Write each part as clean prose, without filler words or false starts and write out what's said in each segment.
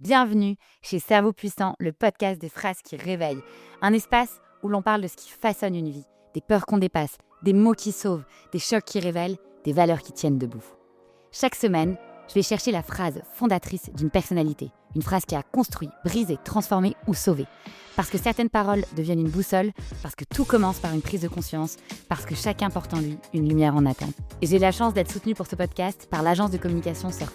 Bienvenue chez Cerveau Puissant, le podcast des phrases qui réveillent. Un espace où l'on parle de ce qui façonne une vie, des peurs qu'on dépasse, des mots qui sauvent, des chocs qui révèlent, des valeurs qui tiennent debout. Chaque semaine, je vais chercher la phrase fondatrice d'une personnalité, une phrase qui a construit, brisé, transformé ou sauvé. Parce que certaines paroles deviennent une boussole, parce que tout commence par une prise de conscience, parce que chacun porte en lui une lumière en attente. Et j'ai la chance d'être soutenue pour ce podcast par l'agence de communication Surf.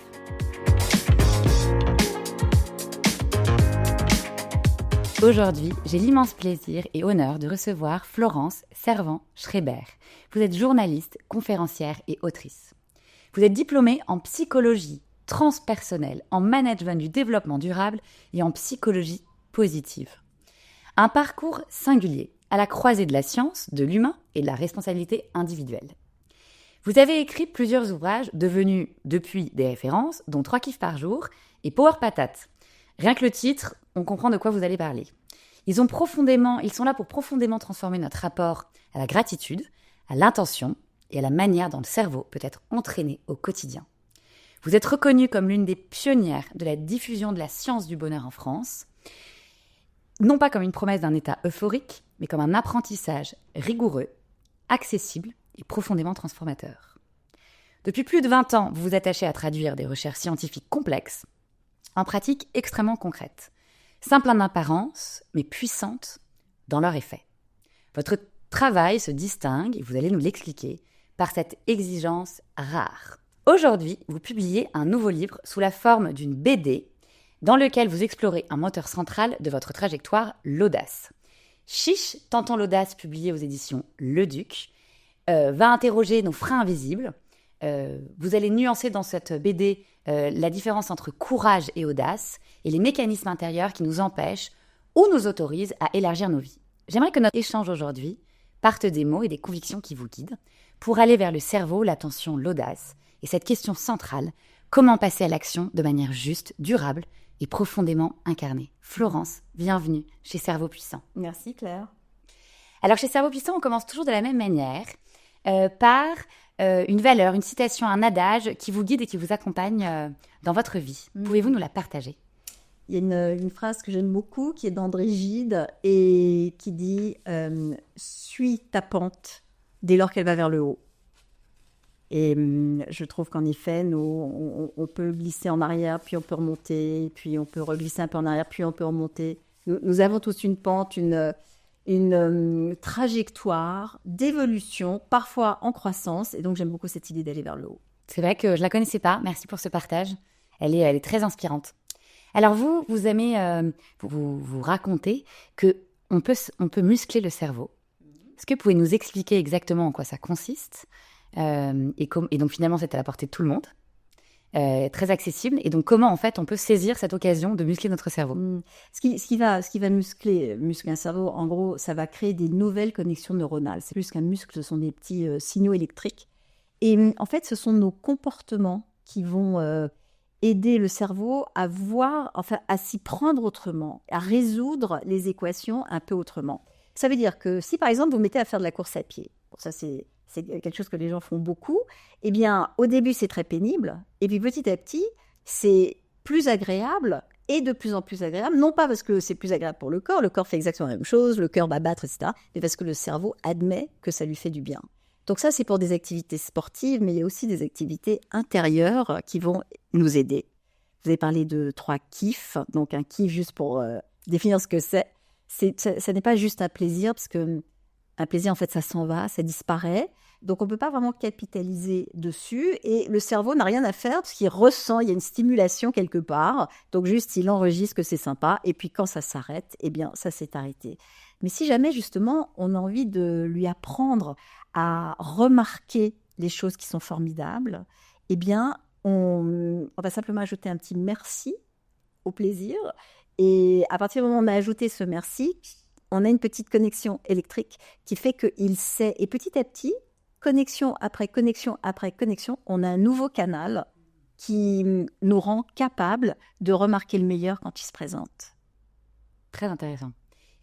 Aujourd'hui, j'ai l'immense plaisir et honneur de recevoir Florence Servan-Schreiber. Vous êtes journaliste, conférencière et autrice. Vous êtes diplômée en psychologie transpersonnelle, en management du développement durable et en psychologie positive. Un parcours singulier, à la croisée de la science, de l'humain et de la responsabilité individuelle. Vous avez écrit plusieurs ouvrages devenus depuis des références, dont 3 kiffs par jour et Power Patate. Rien que le titre, on comprend de quoi vous allez parler. Ils sont là pour profondément transformer notre rapport à la gratitude, à l'intention et à la manière dont le cerveau peut être entraîné au quotidien. Vous êtes reconnue comme l'une des pionnières de la diffusion de la science du bonheur en France, non pas comme une promesse d'un état euphorique, mais comme un apprentissage rigoureux, accessible et profondément transformateur. Depuis plus de 20 ans, vous vous attachez à traduire des recherches scientifiques complexes en pratiques extrêmement concrètes, simples en apparence, mais puissantes dans leur effet. Votre travail se distingue, et vous allez nous l'expliquer, par cette exigence rare. Aujourd'hui, vous publiez un nouveau livre sous la forme d'une BD dans lequel vous explorez un moteur central de votre trajectoire, l'audace. Chiche, Tentons l'audace, publié aux éditions Le Duc, va interroger nos freins invisibles. Vous allez nuancer dans cette BD la différence entre courage et audace et les mécanismes intérieurs qui nous empêchent ou nous autorisent à élargir nos vies. J'aimerais que notre échange aujourd'hui parte des mots et des convictions qui vous guident pour aller vers le cerveau, l'attention, l'audace et cette question centrale, comment passer à l'action de manière juste, durable et profondément incarnée. Florence, bienvenue chez Cerveau Puissant. Merci Claire. Alors chez Cerveau Puissant, on commence toujours de la même manière, par une valeur, une citation, un adage qui vous guide et qui vous accompagne dans votre vie. Pouvez-vous nous la partager ? Il y a une phrase que j'aime beaucoup qui est d'André Gide et qui dit « Suis ta pente dès lors qu'elle va vers le haut ». Et je trouve qu'en effet, on peut glisser en arrière, puis on peut remonter, puis on peut reglisser un peu en arrière, puis on peut remonter. Nous avons tous une pente, une trajectoire d'évolution, parfois en croissance. Et donc, j'aime beaucoup cette idée d'aller vers le haut. C'est vrai que je ne la connaissais pas. Merci pour ce partage. Elle est très inspirante. Alors vous aimez vous raconter qu'on peut muscler le cerveau. Est-ce que vous pouvez nous expliquer exactement en quoi ça consiste ? Et donc finalement, c'est à la portée de tout le monde. Très accessible. Et donc, comment, en fait, on peut saisir cette occasion de muscler notre cerveau ? Ce qui va muscler un cerveau, en gros, ça va créer des nouvelles connexions neuronales. C'est plus qu'un muscle, ce sont des petits signaux électriques. Et en fait, ce sont nos comportements qui vont aider le cerveau à s'y prendre autrement, à résoudre les équations un peu autrement. Ça veut dire que si, par exemple, vous mettez à faire de la course à pied, bon, ça c'est quelque chose que les gens font beaucoup, eh bien, au début, c'est très pénible, et puis petit à petit, c'est plus agréable, et de plus en plus agréable, non pas parce que c'est plus agréable pour le corps fait exactement la même chose, le cœur va battre, etc., mais parce que le cerveau admet que ça lui fait du bien. Donc ça, c'est pour des activités sportives, mais il y a aussi des activités intérieures qui vont nous aider. Vous avez parlé de 3 kiffs, donc un kiff, juste pour définir ce que ça n'est pas juste un plaisir, parce que un plaisir, en fait, ça s'en va, ça disparaît. Donc, on ne peut pas vraiment capitaliser dessus. Et le cerveau n'a rien à faire parce qu'il ressent, il y a une stimulation quelque part. Donc, juste, il enregistre que c'est sympa. Et puis, quand ça s'arrête, eh bien, ça s'est arrêté. Mais si jamais, justement, on a envie de lui apprendre à remarquer les choses qui sont formidables, eh bien, on va simplement ajouter un petit merci au plaisir. Et à partir du moment où on a ajouté ce merci, on a une petite connexion électrique qui fait qu'il sait. Et petit à petit, connexion après connexion après connexion, on a un nouveau canal qui nous rend capables de remarquer le meilleur quand il se présente. Très intéressant.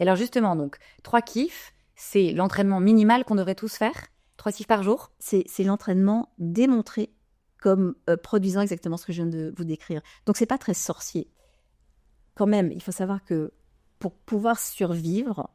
Et alors justement, donc, 3 kiffs, c'est l'entraînement minimal qu'on devrait tous faire ? 3 kiffs par jour ? C'est l'entraînement démontré comme produisant exactement ce que je viens de vous décrire. Donc, ce n'est pas très sorcier. quand même, il faut savoir que pour pouvoir survivre,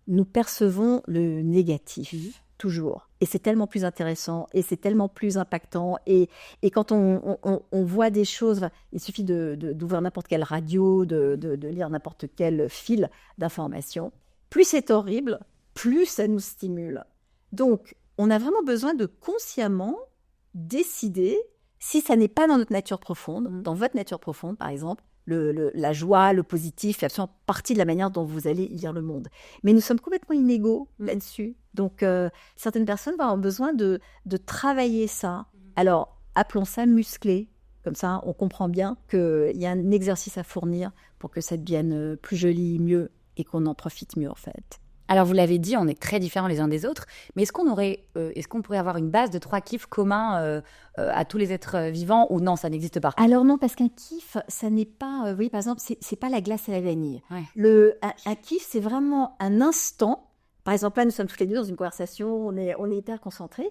nous percevons le négatif, toujours. Et c'est tellement plus intéressant, et c'est tellement plus impactant. Et quand on voit des choses, enfin, il suffit d'ouvrir n'importe quelle radio, de lire n'importe quel fil d'information. Plus c'est horrible, plus ça nous stimule. Donc, on a vraiment besoin de consciemment décider, si ça n'est pas dans notre nature profonde, dans votre nature profonde, par exemple, la joie, le positif fait absolument partie de la manière dont vous allez lire le monde. Mais nous sommes complètement inégaux là-dessus. Donc, certaines personnes vont avoir besoin de travailler ça. Alors, appelons ça muscler. Comme ça, on comprend bien qu'il y a un exercice à fournir pour que ça devienne plus joli, mieux, et qu'on en profite mieux, en fait. Alors, vous l'avez dit, on est très différents les uns des autres, mais est-ce qu'on pourrait avoir une base de 3 kiffs communs à tous les êtres vivants, ou non, ça n'existe pas? Alors non, parce qu'un kiff, ça n'est pas... vous voyez, par exemple, c'est pas la glace à la vanille. Ouais. Un kiff, c'est vraiment un instant. Par exemple, là, nous sommes tous les deux dans une conversation, on est hyper concentrés.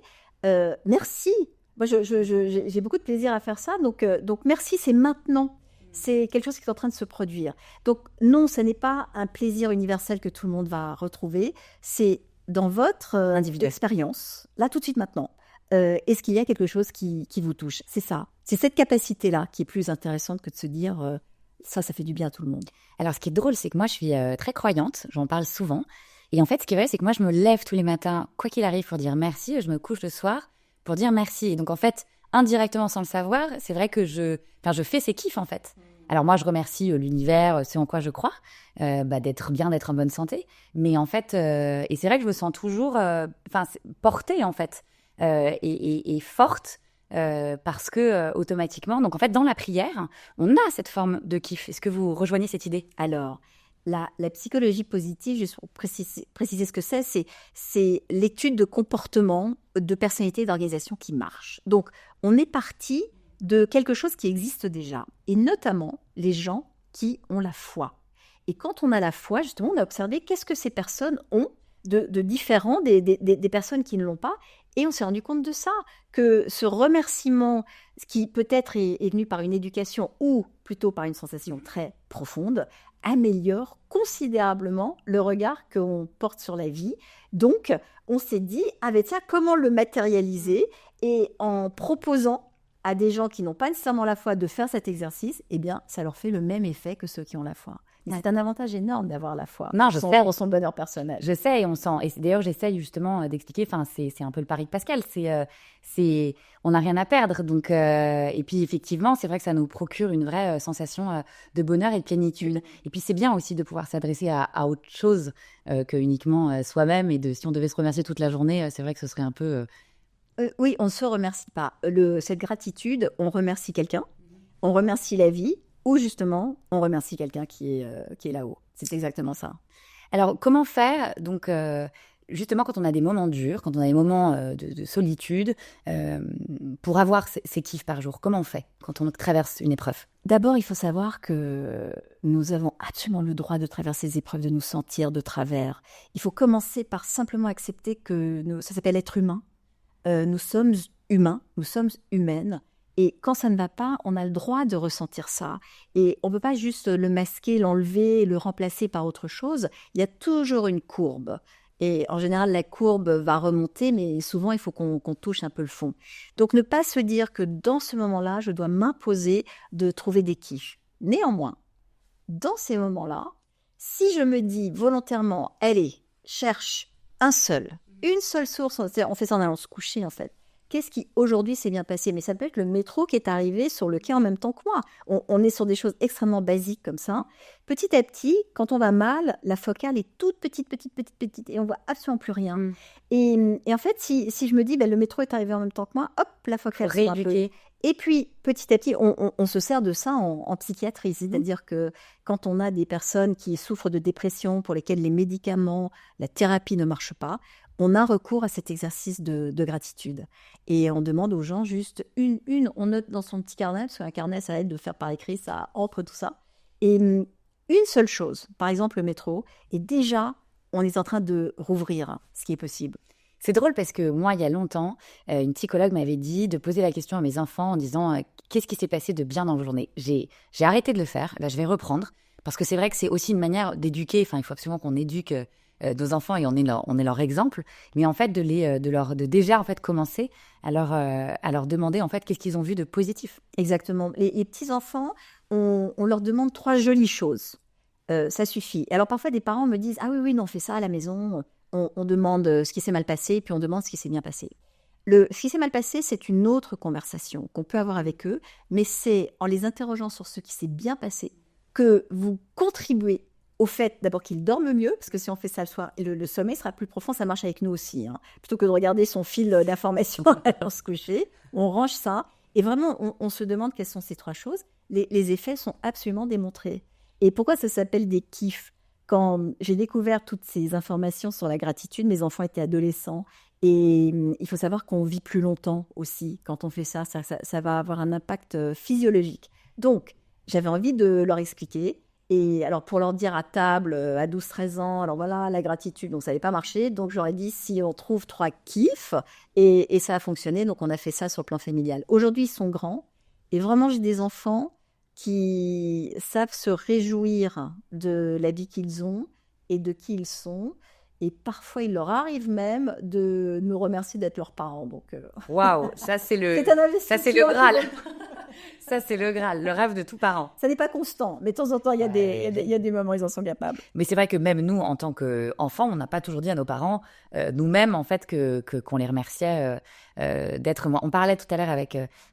Merci. Moi, j'ai beaucoup de plaisir à faire ça, donc merci, c'est maintenant. C'est quelque chose qui est en train de se produire. Donc non, ce n'est pas un plaisir universel que tout le monde va retrouver. C'est dans votre expérience, là, tout de suite, maintenant. Est-ce qu'il y a quelque chose qui vous touche? C'est ça. C'est cette capacité-là qui est plus intéressante que de se dire ça fait du bien à tout le monde. Alors, ce qui est drôle, c'est que moi, je suis très croyante, j'en parle souvent. Et en fait, ce qui est vrai, c'est que moi, je me lève tous les matins, quoi qu'il arrive, pour dire merci. Et je me couche le soir pour dire merci. Et donc, en fait, indirectement, sans le savoir, c'est vrai que je fais ces kiffs, en fait. Alors moi, je remercie l'univers, c'est en quoi je crois, d'être bien, d'être en bonne santé. Mais en fait, et c'est vrai que je me sens toujours portée, en fait, et forte, parce que automatiquement, donc en fait, dans la prière, on a cette forme de kiff. Est-ce que vous rejoignez cette idée? Alors, la psychologie positive, juste pour préciser ce que c'est l'étude de comportement, de personnalité et d'organisation qui marche. Donc, on est parti de quelque chose qui existe déjà, et notamment les gens qui ont la foi. Et quand on a la foi, justement, on a observé qu'est-ce que ces personnes ont de différent des personnes qui ne l'ont pas, et on s'est rendu compte de ça, que ce remerciement, ce qui peut-être est venu par une éducation ou plutôt par une sensation très profonde, améliore considérablement le regard qu'on porte sur la vie. Donc, on s'est dit, avec ça, comment le matérialiser? Et en proposant à des gens qui n'ont pas nécessairement la foi de faire cet exercice, eh bien, ça leur fait le même effet que ceux qui ont la foi. C'est un avantage énorme d'avoir la foi. Non, je sais. Pour son bonheur personnel. Je sais, et on sent. Et d'ailleurs, j'essaye justement d'expliquer. Enfin, c'est un peu le pari de Pascal. On n'a rien à perdre. Donc, et puis effectivement, c'est vrai que ça nous procure une vraie sensation de bonheur et de plénitude. Et puis c'est bien aussi de pouvoir s'adresser à autre chose que uniquement soi-même. Et si on devait se remercier toute la journée, c'est vrai que ce serait un peu. Oui, on ne se remercie pas. Cette gratitude, on remercie quelqu'un, on remercie la vie, ou justement, on remercie quelqu'un qui est là-haut. C'est exactement ça. Alors, comment faire, donc, justement, quand on a des moments durs, quand on a des moments de solitude, pour avoir ces kiffs par jour? Comment on fait quand on traverse une épreuve? D'abord, il faut savoir que nous avons absolument le droit de traverser ces épreuves, de nous sentir de travers. Il faut commencer par simplement accepter que ça s'appelle être humain. Nous sommes humains, nous sommes humaines, et quand ça ne va pas, on a le droit de ressentir ça. Et on ne peut pas juste le masquer, l'enlever, le remplacer par autre chose. Il y a toujours une courbe. Et en général, la courbe va remonter, mais souvent, il faut qu'on touche un peu le fond. Donc, ne pas se dire que dans ce moment-là, je dois m'imposer de trouver des kiffs. Néanmoins, dans ces moments-là, si je me dis volontairement, allez, cherche une seule source, on fait ça en allant se coucher en fait. Qu'est-ce qui aujourd'hui s'est bien passé? Mais ça peut être le métro qui est arrivé sur le quai en même temps que moi. On est sur des choses extrêmement basiques comme ça. Petit à petit, quand on va mal, la focale est toute petite, et on voit absolument plus rien. Et en fait, si je me dis, le métro est arrivé en même temps que moi, hop, la focale sera un peu. Et puis, petit à petit, on se sert de ça en psychiatrie. C'est-à-dire que quand on a des personnes qui souffrent de dépression, pour lesquelles les médicaments, la thérapie ne marchent pas, on a recours à cet exercice de gratitude. Et on demande aux gens juste on note dans son petit carnet, parce qu'un carnet, ça aide de faire par écrit, ça ancre tout ça. Et une seule chose, par exemple le métro, et déjà, on est en train de rouvrir ce qui est possible. C'est drôle parce que moi, il y a longtemps, une psychologue m'avait dit de poser la question à mes enfants en disant qu'est-ce qui s'est passé de bien dans vos journées? J'ai arrêté de le faire, là je vais reprendre, Parce que c'est vrai que c'est aussi une manière d'éduquer. Enfin, il faut absolument qu'on éduque nos enfants et on est leur exemple. Mais en fait, de déjà en fait commencer à leur demander en fait qu'est-ce qu'ils ont vu de positif. Exactement. Les petits-enfants, on leur demande 3 jolies choses. Ça suffit. Alors parfois, des parents me disent: «Ah oui, oui, non, on fait ça à la maison. On demande ce qui s'est mal passé, puis on demande ce qui s'est bien passé.» Ce qui s'est mal passé, c'est une autre conversation qu'on peut avoir avec eux, mais c'est en les interrogeant sur ce qui s'est bien passé que vous contribuez au fait d'abord qu'ils dorment mieux, parce que si on fait ça le soir, le sommeil sera plus profond, ça marche avec nous aussi, hein. Plutôt que de regarder son fil d'information à se coucher, on range ça. Et vraiment, on se demande quelles sont ces 3 choses. Les effets sont absolument démontrés. Et pourquoi ça s'appelle des kiffs? Quand j'ai découvert toutes ces informations sur la gratitude, mes enfants étaient adolescents. Et il faut savoir qu'on vit plus longtemps aussi quand on fait ça. Ça va avoir un impact physiologique. Donc, j'avais envie de leur expliquer. Et alors, pour leur dire à table, à 12-13 ans, alors voilà, la gratitude, donc ça n'avait pas marché. Donc, j'aurais dit si on trouve 3 kiffs, et ça a fonctionné. Donc, on a fait ça sur le plan familial. Aujourd'hui, ils sont grands. Et vraiment, j'ai des enfants qui savent se réjouir de la vie qu'ils ont et de qui ils sont. Et parfois, il leur arrive même de nous remercier d'être leurs parents. Donc, Waouh, ça c'est c'est un ça c'est le investissement. Graal. Ça c'est le Graal, le rêve de tout parent. Ça n'est pas constant, mais de temps en temps, il y a des moments où ils en sont capables. Mais c'est vrai que même nous, en tant qu'enfants, on n'a pas toujours dit à nos parents, nous-mêmes, en fait, qu'on les remerciait d'être... On parlait tout à l'heure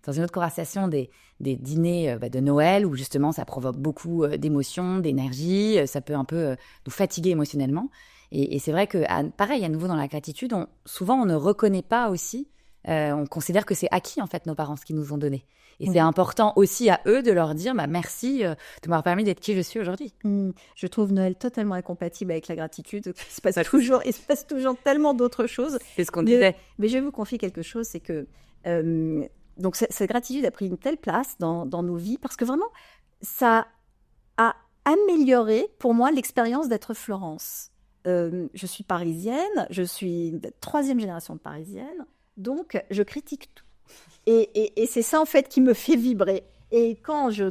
dans une autre conversation des dîners de Noël, où justement, ça provoque beaucoup d'émotions, d'énergie, ça peut un peu nous fatiguer émotionnellement. Et c'est vrai que, pareil, à nouveau dans la gratitude, souvent, on ne reconnaît pas aussi, on considère que c'est acquis, en fait, nos parents, ce qu'ils nous ont donné. Et c'est important aussi à eux de leur dire merci de m'avoir permis d'être qui je suis aujourd'hui. Je trouve Noël totalement incompatible avec la gratitude. Il se passe toujours tellement d'autres choses. C'est ce qu'on disait. Mais je vais vous confier quelque chose, c'est que donc cette gratitude a pris une telle place dans nos vies parce que vraiment, ça a amélioré pour moi l'expérience d'être Florence. Je suis parisienne, je suis de 3e génération de parisienne, donc je critique tout. Et c'est ça, en fait, qui me fait vibrer. Et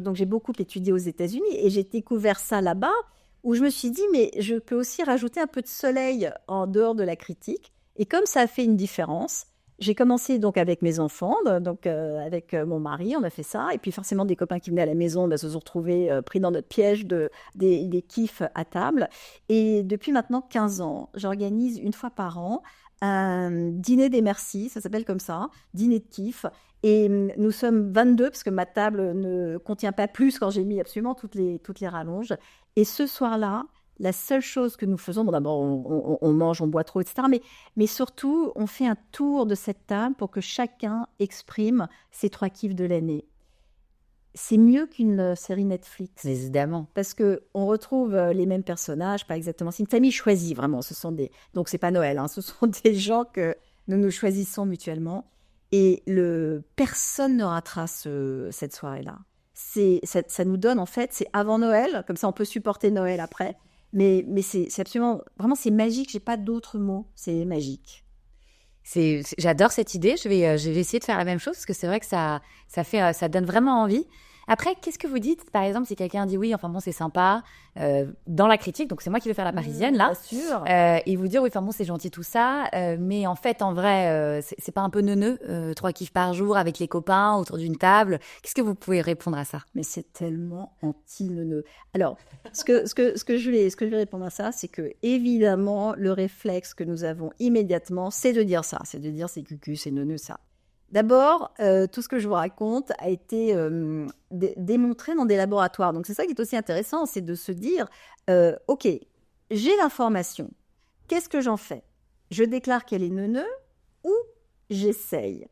donc j'ai beaucoup étudié aux États-Unis et j'ai découvert ça là-bas, où je me suis dit, mais je peux aussi rajouter un peu de soleil en dehors de la critique. Et comme ça a fait une différence, j'ai commencé donc avec mes enfants, donc avec mon mari, on a fait ça. Et puis forcément, des copains qui venaient à la maison se sont retrouvés pris dans notre piège des kiffs à table. Et depuis maintenant 15 ans, j'organise une fois par an un dîner des merci, ça s'appelle comme ça, dîner de kiff. Et nous sommes 22, parce que ma table ne contient pas plus quand j'ai mis absolument toutes les rallonges. Et ce soir-là, la seule chose que nous faisons, bon, d'abord on mange, on boit trop, etc. Mais surtout, on fait un tour de cette table pour que chacun exprime ses 3 kiffs de l'année. C'est mieux qu'une série Netflix. Évidemment. Parce qu'on retrouve les mêmes personnages, pas exactement. C'est une famille choisie, vraiment. Donc, c'est pas Noël, hein. Ce sont des gens que nous choisissons mutuellement. Et personne ne ratera cette soirée-là. Ça nous donne, en fait, c'est avant Noël. Comme ça, on peut supporter Noël après. Mais c'est absolument... Vraiment, c'est magique. J'ai pas d'autres mots. C'est magique. J'adore cette idée. Je vais essayer de faire la même chose parce que c'est vrai que ça donne vraiment envie. Après, qu'est-ce que vous dites, par exemple, si quelqu'un dit oui, enfin bon, c'est sympa, dans la critique, donc c'est moi qui vais faire la parisienne là, bien sûr. Et vous dire oui, enfin bon, c'est gentil tout ça, mais en fait, en vrai, c'est pas un peu neuneux, 3 kiffs par jour avec les copains autour d'une table. Qu'est-ce que vous pouvez répondre à ça? Mais c'est tellement anti-neuneux. Alors, ce que je vais répondre à ça, c'est que évidemment, le réflexe que nous avons immédiatement, c'est de dire ça, c'est de dire c'est cucu, c'est neuneux, ça. D'abord, tout ce que je vous raconte a été démontré dans des laboratoires. Donc, c'est ça qui est aussi intéressant, c'est de se dire, OK, j'ai l'information. Qu'est-ce que j'en fais? Je déclare qu'elle est neuneu ou j'essaye?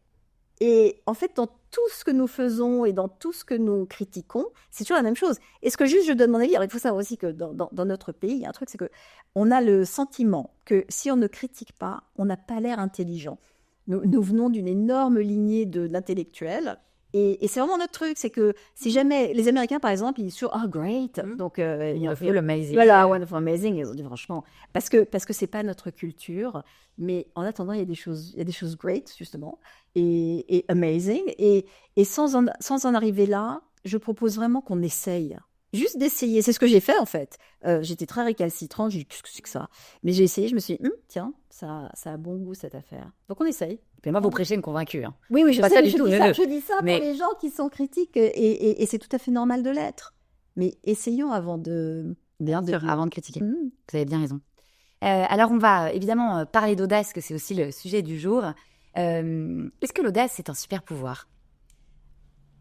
Et en fait, dans tout ce que nous faisons et dans tout ce que nous critiquons, c'est toujours la même chose. Est-ce que juste je donne mon avis? Alors, il faut savoir aussi que dans notre pays, il y a un truc, c'est qu'on a le sentiment que si on ne critique pas, on n'a pas l'air intelligent. Nous venons d'une énorme lignée d'intellectuels. Et c'est vraiment notre truc, c'est que si jamais les Américains, par exemple, ils disent sur oh great, donc Wonderful, amazing. Voilà, wonderful, amazing, ils ont dit franchement, parce que c'est pas notre culture. Mais en attendant, il y a des choses great justement et amazing. Et sans en arriver là, je propose vraiment qu'on essaye. Juste d'essayer, c'est ce que j'ai fait en fait. J'étais très récalcitrante, j'ai dit qu'est-ce que c'est que ça? Mais j'ai essayé, je me suis dit, tiens, ça a bon goût cette affaire. Donc on essaye. Puis moi, vous prêchez une convaincue. Hein. Oui, je Pas sais, ça mais du tout. je dis ça Mais pour les gens qui sont critiques et c'est tout à fait normal de l'être. Mais essayons avant de... bien sûr, avant de critiquer. Mmh. Vous avez bien raison. Alors, on va évidemment parler d'audace, que c'est aussi le sujet du jour. Est-ce que l'audace, c'est un super pouvoir?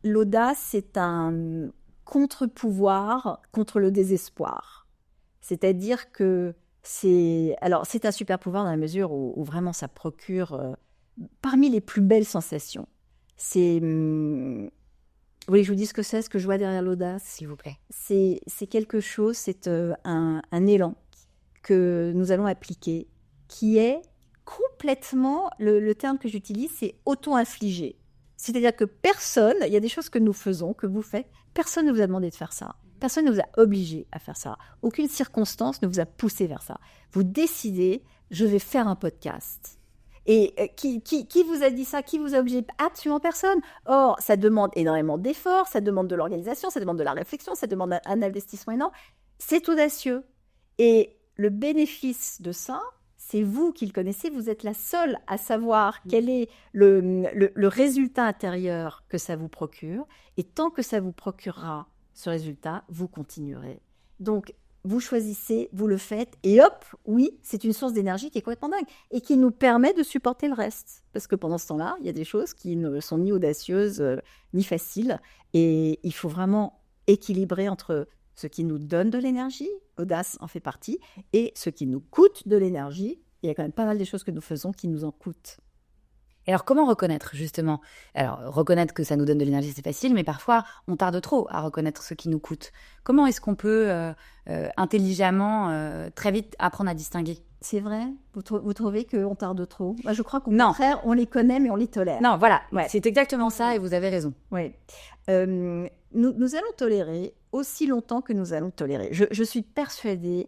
L'audace, c'est un contre-pouvoir contre le désespoir. C'est-à-dire que c'est un super pouvoir dans la mesure où vraiment ça procure parmi les plus belles sensations. C'est... vous voulez que je vous dise ce que je vois derrière l'audace? S'il vous plaît. C'est quelque chose, c'est un élan que nous allons appliquer qui est complètement, le terme que j'utilise, c'est auto-infligé. C'est-à-dire que personne, il y a des choses que nous faisons, que vous faites, personne ne vous a demandé de faire ça. Personne ne vous a obligé à faire ça. Aucune circonstance ne vous a poussé vers ça. Vous décidez, je vais faire un podcast. Et qui vous a dit ça? Qui vous a obligé? Absolument personne. Or, ça demande énormément d'efforts, ça demande de l'organisation, ça demande de la réflexion, ça demande un investissement énorme. C'est audacieux. Et le bénéfice de ça, c'est vous qui le connaissez, vous êtes la seule à savoir quel est le résultat intérieur que ça vous procure. Et tant que ça vous procurera ce résultat, vous continuerez. Donc, vous choisissez, vous le faites, et hop, oui, c'est une source d'énergie qui est complètement dingue et qui nous permet de supporter le reste. Parce que pendant ce temps-là, il y a des choses qui ne sont ni audacieuses, ni faciles. Et il faut vraiment équilibrer entre ce qui nous donne de l'énergie, audace en fait partie, et ce qui nous coûte de l'énergie. Il y a quand même pas mal de choses que nous faisons qui nous en coûtent. Et alors, comment reconnaître, justement? Alors, reconnaître que ça nous donne de l'énergie, c'est facile, mais parfois, on tarde trop à reconnaître ce qui nous coûte. Comment est-ce qu'on peut intelligemment, très vite, apprendre à distinguer? C'est vrai? Vous trouvez qu'on tarde trop? Moi, je crois qu'au contraire, on les connaît, mais on les tolère. Non, voilà, c'est exactement ça, et vous avez raison. Oui. Nous allons tolérer aussi longtemps que nous allons tolérer. Je suis persuadée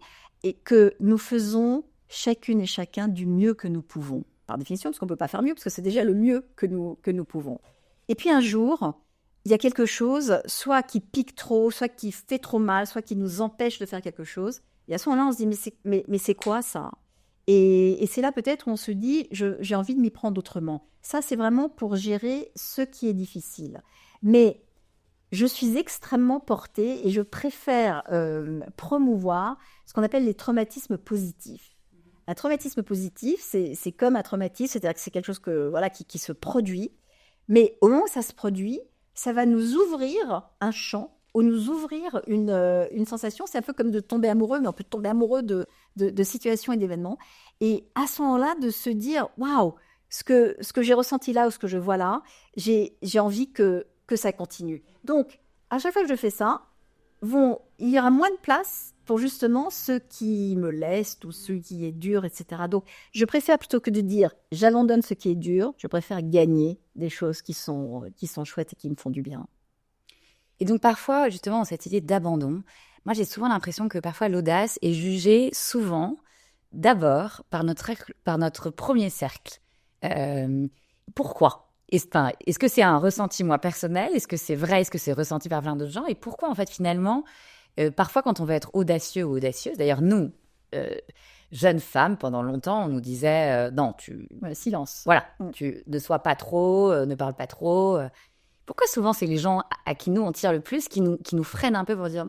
que nous faisons chacune et chacun du mieux que nous pouvons. Par définition, parce qu'on ne peut pas faire mieux, parce que c'est déjà le mieux que nous pouvons. Et puis un jour, il y a quelque chose, soit qui pique trop, soit qui fait trop mal, soit qui nous empêche de faire quelque chose. Et à ce moment-là, on se dit, mais c'est quoi ça? Et c'est là peut-être où on se dit, j'ai envie de m'y prendre autrement. Ça, c'est vraiment pour gérer ce qui est difficile. Mais je suis extrêmement portée et je préfère promouvoir ce qu'on appelle les traumatismes positifs. Un traumatisme positif, c'est comme un traumatisme, c'est-à-dire que c'est quelque chose qui se produit. Mais au moment où ça se produit, ça va nous ouvrir un champ ou nous ouvrir une sensation. C'est un peu comme de tomber amoureux, mais on peut tomber amoureux de situations et d'événements. Et à ce moment-là, de se dire, waouh, ce que j'ai ressenti là ou ce que je vois là, j'ai envie que ça continue. Donc, à chaque fois que je fais ça, il y aura moins de place pour justement ce qui me leste ou ce qui est dur, etc. Donc, je préfère plutôt que de dire j'abandonne ce qui est dur, je préfère gagner des choses qui sont chouettes et qui me font du bien. Et donc parfois, justement, cette idée d'abandon, moi j'ai souvent l'impression que parfois l'audace est jugée souvent d'abord par notre premier cercle. Pourquoi? Est-ce que c'est un ressenti, moi, personnel? Est-ce que c'est vrai? Est-ce que c'est ressenti par plein d'autres gens? Et pourquoi, en fait, finalement, parfois, quand on veut être audacieux ou audacieuse, d'ailleurs, nous, jeunes femmes, pendant longtemps, on nous disait non, silence. Voilà, tu ne sois pas trop, ne parle pas trop. Pourquoi souvent, c'est les gens à qui nous, on tire le plus, qui nous freinent un peu pour dire...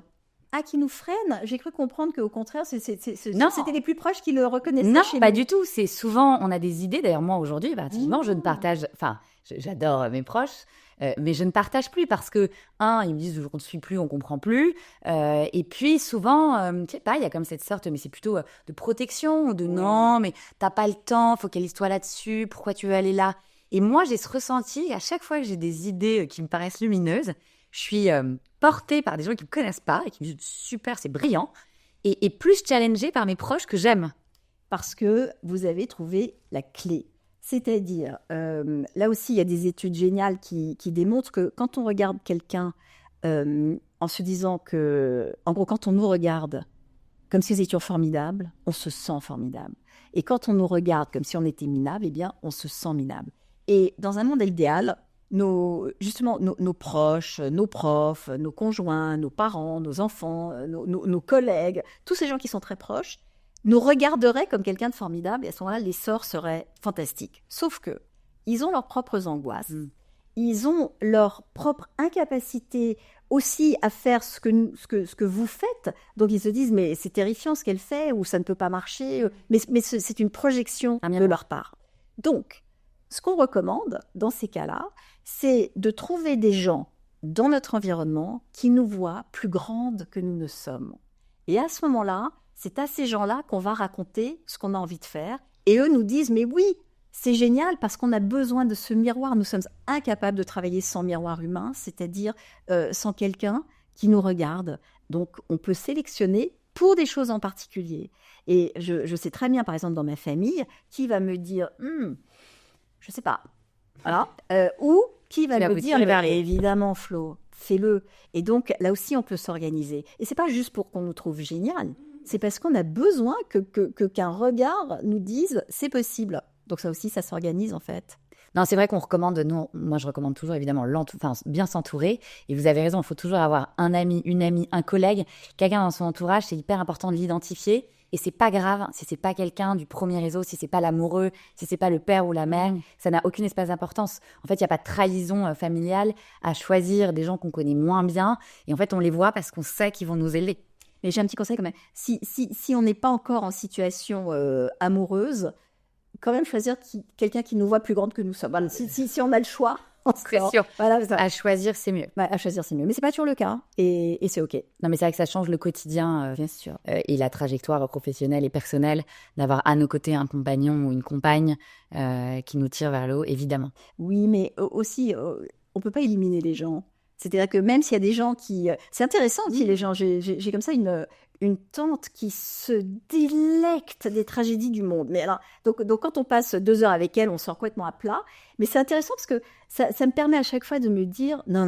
Ah, qui nous freinent? J'ai cru comprendre qu'au contraire, c'était les plus proches qui le reconnaissaient. Non, chez pas nous. Du tout. C'est souvent, on a des idées. D'ailleurs, moi, aujourd'hui, effectivement, je ne partage... Enfin, j'adore mes proches, mais je ne partage plus parce que, ils me disent on ne suit plus, on ne comprend plus. Et puis, souvent, je sais pas, il y a comme cette sorte, mais c'est plutôt de protection, de non, mais t'as pas le temps, faut qu'elle soit là-dessus, pourquoi tu veux aller là? Et moi, j'ai ce ressenti, à chaque fois que j'ai des idées qui me paraissent lumineuses, je suis portée par des gens qui ne me connaissent pas et qui me disent super, c'est brillant, et plus challengée par mes proches que j'aime. Parce que vous avez trouvé la clé. C'est-à-dire, là aussi, il y a des études géniales qui démontrent que quand on regarde quelqu'un en se disant que, en gros, quand on nous regarde comme si nous étions formidables, on se sent formidable. Et quand on nous regarde comme si on était minable, eh bien, on se sent minable. Et dans un monde idéal, nos proches, nos profs, nos conjoints, nos parents, nos enfants, nos collègues, tous ces gens qui sont très proches, nous regarderaient comme quelqu'un de formidable et à ce moment-là, l'essor serait fantastique. Sauf que ils ont leurs propres angoisses, ils ont leur propre incapacité aussi à faire ce que vous faites. Donc ils se disent, mais c'est terrifiant ce qu'elle fait, ou ça ne peut pas marcher, mais c'est une projection de leur part. Donc, ce qu'on recommande dans ces cas-là, c'est de trouver des gens dans notre environnement qui nous voient plus grandes que nous ne sommes. Et à ce moment-là, c'est à ces gens-là qu'on va raconter ce qu'on a envie de faire. Et eux nous disent, mais oui, c'est génial parce qu'on a besoin de ce miroir. Nous sommes incapables de travailler sans miroir humain, c'est-à-dire sans quelqu'un qui nous regarde. Donc, on peut sélectionner pour des choses en particulier. Et je sais très bien, par exemple, dans ma famille, qui va me dire, je sais pas, voilà, ou qui va me dire, évidemment, Flo, fais-le. Et donc, là aussi, on peut s'organiser. Et c'est pas juste pour qu'on nous trouve génial, c'est parce qu'on a besoin qu'un regard nous dise, c'est possible. Donc ça aussi, ça s'organise en fait. Non, c'est vrai qu'on recommande, moi je recommande toujours évidemment bien s'entourer. Et vous avez raison, il faut toujours avoir un ami, une amie, un collègue, quelqu'un dans son entourage. C'est hyper important de l'identifier. Et c'est pas grave si c'est pas quelqu'un du premier réseau, si c'est pas l'amoureux, si c'est pas le père ou la mère. Ça n'a aucune espèce d'importance. En fait, il n'y a pas de trahison familiale à choisir des gens qu'on connaît moins bien. Et en fait, on les voit parce qu'on sait qu'ils vont nous aider. Mais j'ai un petit conseil quand même. Si on n'est pas encore en situation amoureuse, quand même choisir quelqu'un qui nous voit plus grande que nous sommes. Voilà, si on a le choix, c'est sûr. Voilà, à choisir, c'est mieux. À choisir, c'est mieux. Mais c'est pas toujours le cas. Et c'est OK. Non, mais c'est vrai que ça change le quotidien, bien sûr. Et la trajectoire professionnelle et personnelle, d'avoir à nos côtés un compagnon ou une compagne qui nous tire vers le haut, évidemment. Oui, mais aussi, on peut pas éliminer les gens. C'est-à-dire que même s'il y a des gens qui... C'est intéressant aussi, les gens. J'ai comme ça une tante qui se délecte des tragédies du monde. Mais alors, donc quand on passe 2 heures avec elle, on sort complètement à plat. Mais c'est intéressant parce que ça me permet à chaque fois de me dire non.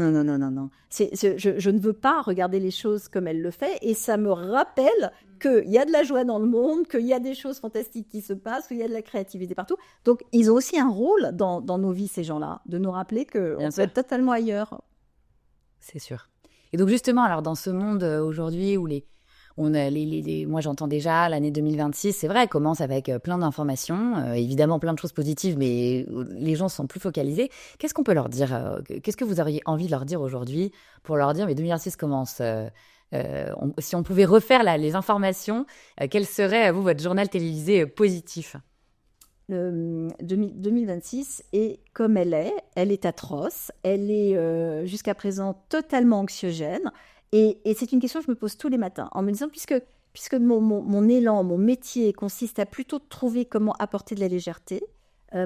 Je ne veux pas regarder les choses comme elle le fait. Et ça me rappelle qu'il y a de la joie dans le monde, qu'il y a des choses fantastiques qui se passent, qu'il y a de la créativité partout. Donc, ils ont aussi un rôle dans nos vies, ces gens-là, de nous rappeler qu'on peut être totalement ailleurs. C'est sûr. Et donc justement, alors dans ce monde aujourd'hui où moi j'entends déjà l'année 2026, c'est vrai, commence avec plein d'informations, évidemment plein de choses positives, mais les gens sont plus focalisés. Qu'est-ce qu'on peut leur dire qu'est-ce que vous auriez envie de leur dire aujourd'hui pour leur dire, mais 2026 commence, si on pouvait refaire les informations, quel serait, vous, votre journal télévisé positif ? 2026 est comme elle est atroce, elle est jusqu'à présent totalement anxiogène et c'est une question que je me pose tous les matins en me disant puisque mon élan, mon métier consiste à plutôt trouver comment apporter de la légèreté,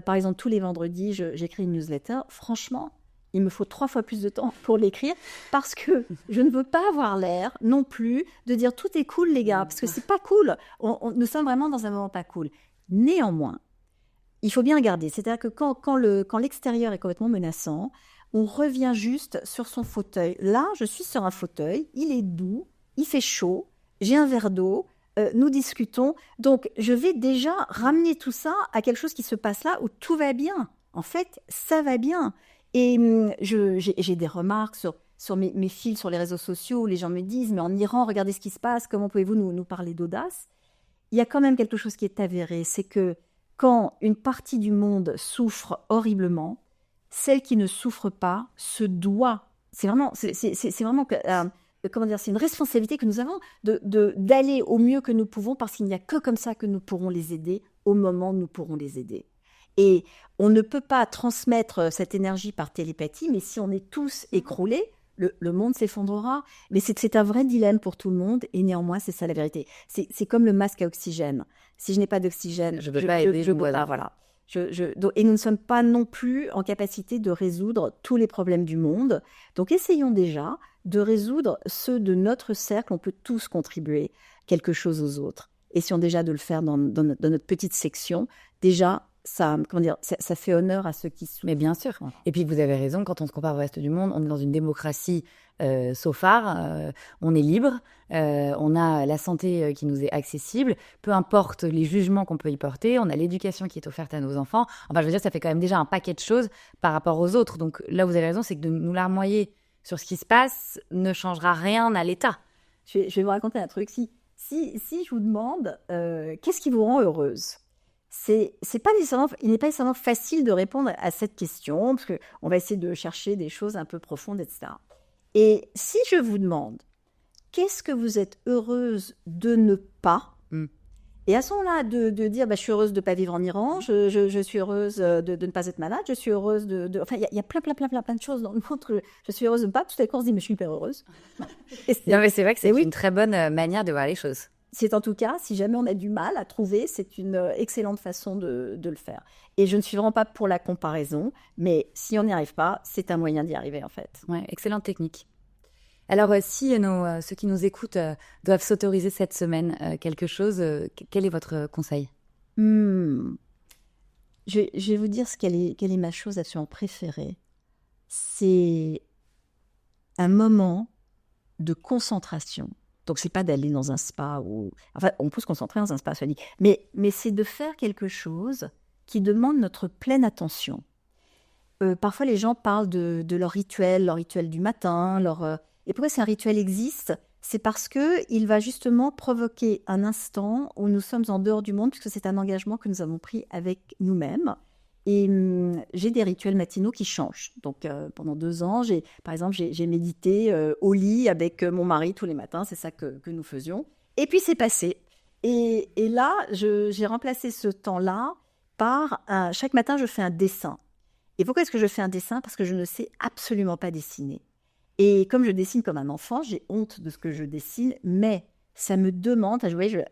par exemple tous les vendredis j'écris une newsletter, franchement il me faut 3 fois plus de temps pour l'écrire parce que je ne veux pas avoir l'air non plus de dire tout est cool les gars, parce que c'est pas cool, nous sommes vraiment dans un moment pas cool. Néanmoins, il faut bien regarder, c'est-à-dire que quand l'extérieur est complètement menaçant, on revient juste sur son fauteuil. Là, je suis sur un fauteuil, il est doux, il fait chaud, j'ai un verre d'eau, nous discutons. Donc, je vais déjà ramener tout ça à quelque chose qui se passe là où tout va bien. En fait, ça va bien. Et j'ai des remarques sur mes fils sur les réseaux sociaux où les gens me disent « Mais en Iran, regardez ce qui se passe, comment pouvez-vous nous parler d'audace ?» Il y a quand même quelque chose qui est avéré, c'est que quand une partie du monde souffre horriblement, celle qui ne souffre pas se doit. C'est vraiment comment dire, c'est une responsabilité que nous avons d'aller au mieux que nous pouvons parce qu'il n'y a que comme ça que nous pourrons les aider au moment où nous pourrons les aider. Et on ne peut pas transmettre cette énergie par télépathie, mais si on est tous écroulés, le monde s'effondrera. Mais c'est un vrai dilemme pour tout le monde et néanmoins, c'est ça la vérité. C'est comme le masque à oxygène. Si je n'ai pas d'oxygène, je ne peux pas aider. Je peux pas, voilà. Et nous ne sommes pas non plus en capacité de résoudre tous les problèmes du monde. Donc, essayons déjà de résoudre ceux de notre cercle. On peut tous contribuer quelque chose aux autres. Essayons déjà de le faire dans notre petite section. Déjà, comment dire, ça fait honneur à ceux qui sont. Mais bien sûr. Voilà. Et puis vous avez raison, quand on se compare au reste du monde, on est dans une démocratie so far, on est libre, on a la santé qui nous est accessible, peu importe les jugements qu'on peut y porter, on a l'éducation qui est offerte à nos enfants. Enfin, je veux dire, ça fait quand même déjà un paquet de choses par rapport aux autres. Donc là, vous avez raison, c'est que de nous larmoyer sur ce qui se passe ne changera rien à l'État. Je vais vous raconter un truc. Si je vous demande qu'est-ce qui vous rend heureuse, il n'est pas nécessairement facile de répondre à cette question, parce qu'on va essayer de chercher des choses un peu profondes, etc. Et si je vous demande qu'est-ce que vous êtes heureuse de ne pas, et à ce moment-là, de dire je suis heureuse de ne pas vivre en Iran, je suis heureuse de ne pas être malade, je suis heureuse de... Enfin, il y a plein de choses dans le monde que je suis heureuse de ne pas. Tout à coup, on se dit, mais je suis hyper heureuse. Non, mais c'est vrai que c'est une très bonne manière de voir les choses. C'est en tout cas, si jamais on a du mal à trouver, c'est une excellente façon de le faire. Et je ne suis vraiment pas pour la comparaison, mais si on n'y arrive pas, c'est un moyen d'y arriver en fait. Ouais, excellente technique. Alors, si ceux qui nous écoutent doivent s'autoriser cette semaine quelque chose, quel est votre conseil ? Je vais vous dire quelle est ma chose absolument préférée. C'est un moment de concentration. Donc, c'est pas d'aller dans un spa ou... Enfin, on peut se concentrer dans un spa, ça dit. Mais c'est de faire quelque chose qui demande notre pleine attention. Parfois, les gens parlent de leur rituel du matin. Et pourquoi un rituel existe ? C'est parce qu'il va justement provoquer un instant où nous sommes en dehors du monde, puisque c'est un engagement que nous avons pris avec nous-mêmes. Et j'ai des rituels matinaux qui changent. Donc, pendant 2 ans, par exemple, j'ai médité au lit avec mon mari tous les matins. C'est ça que nous faisions. Et puis, c'est passé. Et là, j'ai remplacé ce temps-là par chaque matin, je fais un dessin. Et pourquoi est-ce que je fais un dessin ? Parce que je ne sais absolument pas dessiner. Et comme je dessine comme un enfant, j'ai honte de ce que je dessine, mais ça me demande, vous voyez,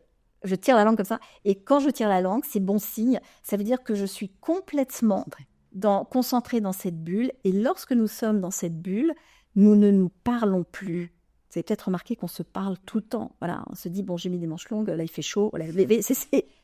je tire la langue comme ça, et quand je tire la langue, c'est bon signe, ça veut dire que je suis complètement concentrée dans cette bulle, et lorsque nous sommes dans cette bulle, nous ne nous parlons plus. Vous avez peut-être remarqué qu'on se parle tout le temps. Voilà, on se dit, bon, j'ai mis des manches longues, là il fait chaud. Voilà.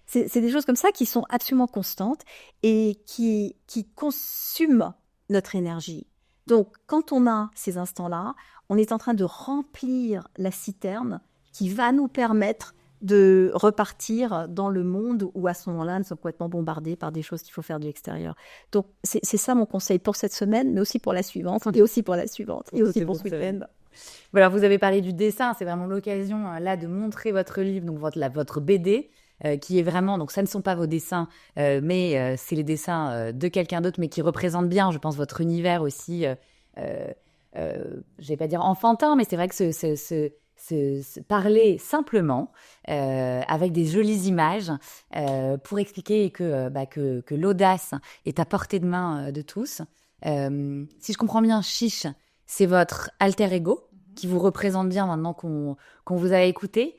C'est des choses comme ça qui sont absolument constantes et qui consument notre énergie. Donc, quand on a ces instants-là, on est en train de remplir la citerne qui va nous permettre de repartir dans le monde où, à ce moment-là, nous sommes complètement bombardés par des choses qu'il faut faire de l'extérieur. Donc, c'est ça mon conseil pour cette semaine, mais aussi pour la suivante, et aussi pour la suivante, et aussi pour ce week-end. Voilà, vous avez parlé du dessin, c'est vraiment l'occasion là de montrer votre livre, donc votre BD, qui est vraiment, donc ça ne sont pas vos dessins, mais c'est les dessins de quelqu'un d'autre, mais qui représentent bien, je pense, votre univers aussi, je vais pas dire enfantin, mais c'est vrai que se parler simplement, avec des jolies images, pour expliquer que l'audace est à portée de main de tous. Si je comprends bien, Chiche, c'est votre alter ego qui vous représente bien maintenant qu'on vous a écouté.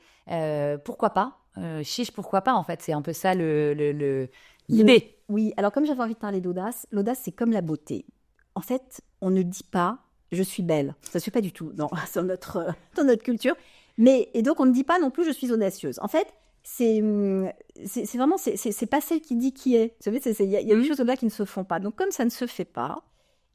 Pourquoi pas Chiche, pourquoi pas en fait? C'est un peu ça l'idée. Oui, alors comme j'avais envie de parler d'audace, l'audace c'est comme la beauté. En fait, on ne dit pas « je suis belle ». Ça ne se fait pas du tout dans notre culture. Et donc on ne dit pas non plus « je suis audacieuse ». En fait, c'est vraiment, c'est pas celle qui dit qui est. Vous savez, il y a des choses là qui ne se font pas. Donc comme ça ne se fait pas,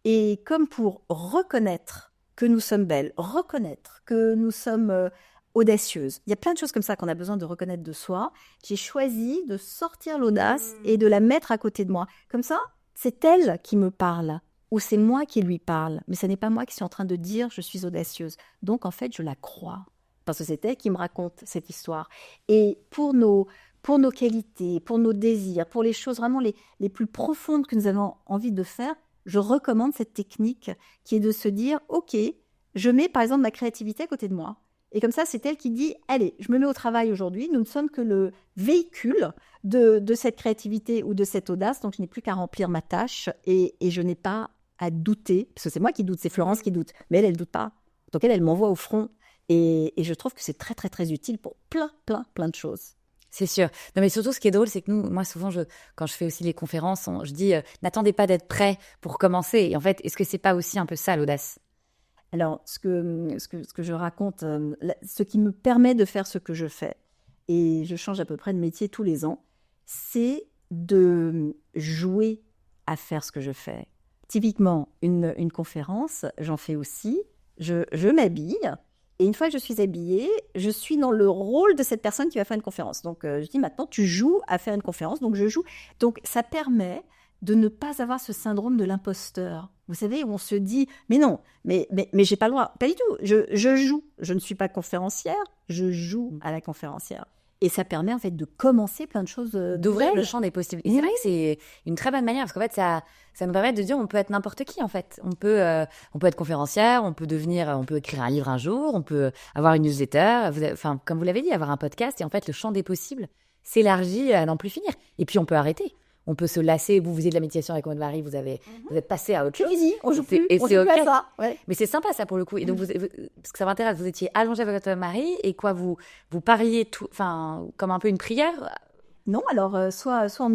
et comme pour reconnaître que nous sommes belles, reconnaître que nous sommes audacieuses, il y a plein de choses comme ça qu'on a besoin de reconnaître de soi, j'ai choisi de sortir l'audace et de la mettre à côté de moi. Comme ça, c'est elle qui me parle, ou c'est moi qui lui parle, mais ce n'est pas moi qui suis en train de dire je suis audacieuse. Donc en fait, je la crois, parce que c'est elle qui me raconte cette histoire. Et pour nos qualités, pour nos désirs, pour les choses vraiment les plus profondes que nous avons envie de faire, je recommande cette technique qui est de se dire « Ok, je mets par exemple ma créativité à côté de moi. » Et comme ça, c'est elle qui dit « Allez, je me mets au travail aujourd'hui. Nous ne sommes que le véhicule de cette créativité ou de cette audace. Donc, je n'ai plus qu'à remplir ma tâche et je n'ai pas à douter. » Parce que c'est moi qui doute, c'est Florence qui doute. Mais elle ne doute pas. Donc, elle m'envoie au front. Et je trouve que c'est très, très, très utile pour plein de choses. C'est sûr. Non, mais surtout, ce qui est drôle, c'est que moi, souvent, quand je fais aussi les conférences, je dis n'attendez pas d'être prêt pour commencer. Et en fait, est-ce que c'est pas aussi un peu ça, l'audace? Alors, ce que je raconte, ce qui me permet de faire ce que je fais, et je change à peu près de métier tous les ans, c'est de jouer à faire ce que je fais. Typiquement, une conférence, j'en fais aussi. Je m'habille. Et une fois que je suis habillée, je suis dans le rôle de cette personne qui va faire une conférence. Donc, je dis maintenant, tu joues à faire une conférence. Donc, je joue. Donc, ça permet de ne pas avoir ce syndrome de l'imposteur. Vous savez, où on se dit, mais non, mais j'ai pas le droit. Pas du tout. Je joue. Je ne suis pas conférencière. Je joue à la conférencière. Et ça permet en fait de commencer plein de choses. D'ouvrir le champ des possibles. Et c'est vrai que c'est une très bonne manière, parce qu'en fait, ça nous permet de dire on peut être n'importe qui, en fait. On peut être conférencière, on peut écrire un livre un jour, on peut avoir une newsletter, comme vous l'avez dit, avoir un podcast. Et en fait, le champ des possibles s'élargit à n'en plus finir. Et puis, on peut arrêter. On peut se lasser. Vous faisiez de la méditation avec Maud-Marie, vous êtes passé à autre chose. Oui, on joue plus. Et on c'est joue plus OK. à ça. Ouais. Mais c'est sympa, ça, pour le coup. Et donc, parce que ça m'intéresse, vous étiez allongé avec votre mari, et quoi, vous parliez tout, comme un peu une prière. Non, alors soit on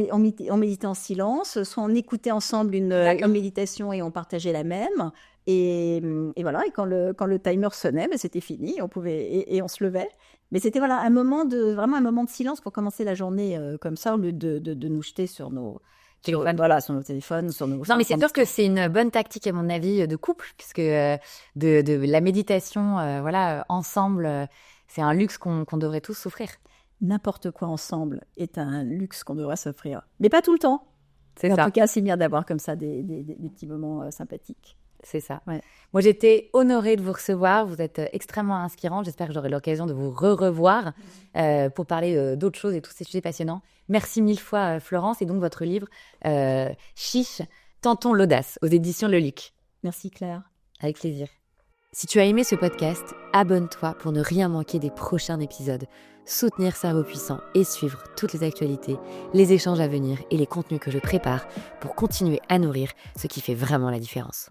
méditait en silence, soit on écoutait ensemble une méditation et on partageait la même. Et voilà, et quand le timer sonnait, c'était fini, on pouvait et on se levait. Mais c'était vraiment un moment de silence pour commencer la journée comme ça, au lieu de nous jeter sur nos téléphones, sur nos. Non, mais c'est sûr que c'est une bonne tactique, à mon avis, de couple, puisque de la méditation, ensemble, c'est un luxe qu'on devrait tous s'offrir. N'importe quoi ensemble est un luxe qu'on devrait s'offrir, mais pas tout le temps. C'est en ça. tout cas, c'est bien d'avoir comme ça des petits moments sympathiques. C'est ça. Ouais. Moi, j'étais honorée de vous recevoir. Vous êtes extrêmement inspirante. J'espère que j'aurai l'occasion de vous revoir pour parler d'autres choses et tous ces sujets passionnants. Merci mille fois, Florence. Et donc, votre livre, Chiche, Tentons l'audace, aux éditions Le Luc. Merci, Claire. Avec plaisir. Si tu as aimé ce podcast, abonne-toi pour ne rien manquer des prochains épisodes. Soutenir Cerveau Puissant et suivre toutes les actualités, les échanges à venir et les contenus que je prépare pour continuer à nourrir ce qui fait vraiment la différence.